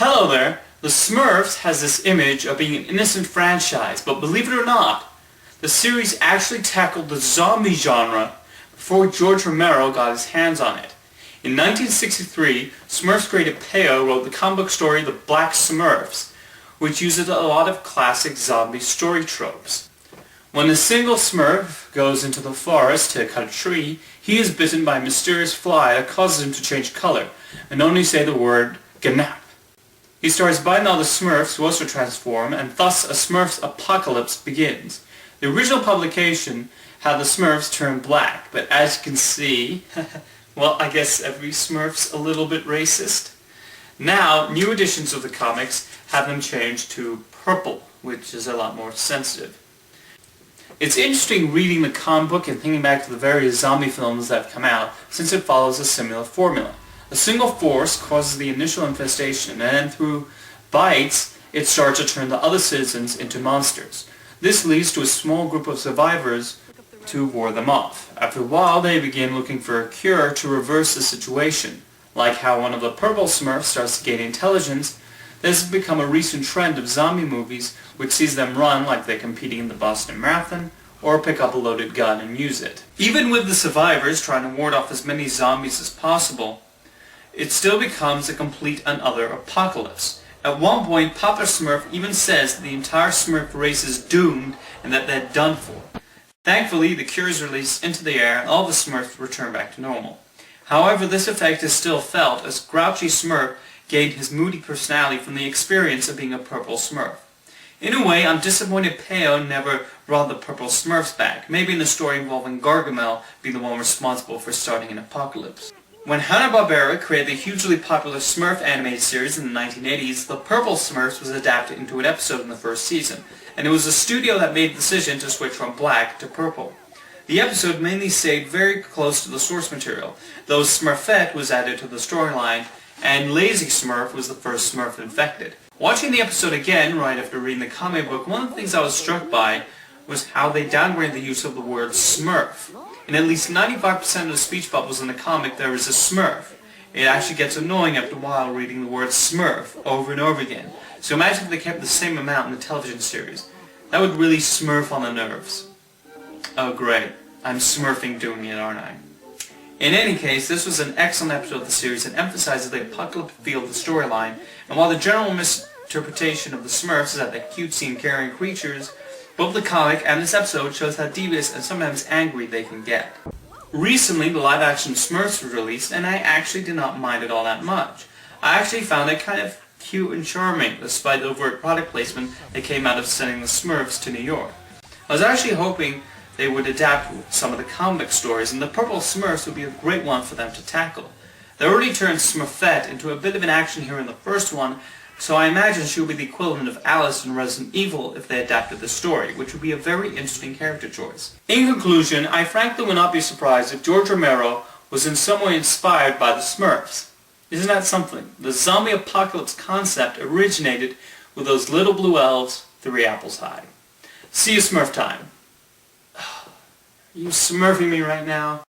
Hello there! The Smurfs has this image of being an innocent franchise, but believe it or not, the series actually tackled the zombie genre before George Romero got his hands on it. In 1963, Smurfs creator Peyo wrote the comic book story The Black Smurfs, which uses a lot of classic zombie story tropes. When a single Smurf goes into the forest to cut a tree, he is bitten by a mysterious fly that causes him to change color and only say the word "gnap." He starts biting all the Smurfs who also transform, and thus a Smurfs apocalypse begins. The original publication had the Smurfs turn black, but as you can see, well, I guess every Smurf's a little bit racist. Now, new editions of the comics have them changed to purple, which is a lot more sensitive. It's interesting reading the comic book and thinking back to the various zombie films that have come out, since it follows a similar formula. A single force causes the initial infestation, and then through bites, it starts to turn the other citizens into monsters. This leads to a small group of survivors to ward them off. After a while, they begin looking for a cure to reverse the situation. Like how one of the purple Smurfs starts to gain intelligence, this has become a recent trend of zombie movies which sees them run like they're competing in the Boston Marathon, or pick up a loaded gun and use it. Even with the survivors trying to ward off as many zombies as possible, it still becomes a complete and utter apocalypse. At one point, Papa Smurf even says that the entire Smurf race is doomed and that they're done for. Thankfully, the cure is released into the air and all the Smurfs return back to normal. However, this effect is still felt as Grouchy Smurf gained his moody personality from the experience of being a purple Smurf. In a way, I'm disappointed Peyo never brought the purple Smurfs back, maybe in a story involving Gargamel being the one responsible for starting an apocalypse. When Hanna-Barbera created the hugely popular Smurf animated series in the 1980s, the Purple Smurfs was adapted into an episode in the first season, and it was the studio that made the decision to switch from black to purple. The episode mainly stayed very close to the source material, though Smurfette was added to the storyline, and Lazy Smurf was the first Smurf infected. Watching the episode again right after reading the comic book, one of the things I was struck by was how they downgraded the use of the word Smurf. In at least 95% of the speech bubbles in the comic, there is a Smurf. It actually gets annoying after a while reading the word Smurf over and over again. So imagine if they kept the same amount in the television series. That would really smurf on the nerves. Oh great, I'm smurfing doing it, aren't I? In any case, this was an excellent episode of the series and emphasizes the apocalyptic feel of the storyline, and while the general misinterpretation of the Smurfs is that they're cutesy and caring creatures, both the comic and this episode shows how devious and sometimes angry they can get. Recently, the live-action Smurfs was released, and I actually did not mind it all that much. I actually found it kind of cute and charming, despite the overt product placement that came out of sending the Smurfs to New York. I was actually hoping they would adapt some of the comic stories, and the Purple Smurfs would be a great one for them to tackle. They already turned Smurfette into a bit of an action hero in the first one, so I imagine she would be the equivalent of Alice in Resident Evil if they adapted the story, which would be a very interesting character choice. In conclusion, I frankly would not be surprised if George Romero was in some way inspired by the Smurfs. Isn't that something? The zombie apocalypse concept originated with those little blue elves 3 apples high. See you Smurf time. Are you smurfing me right now?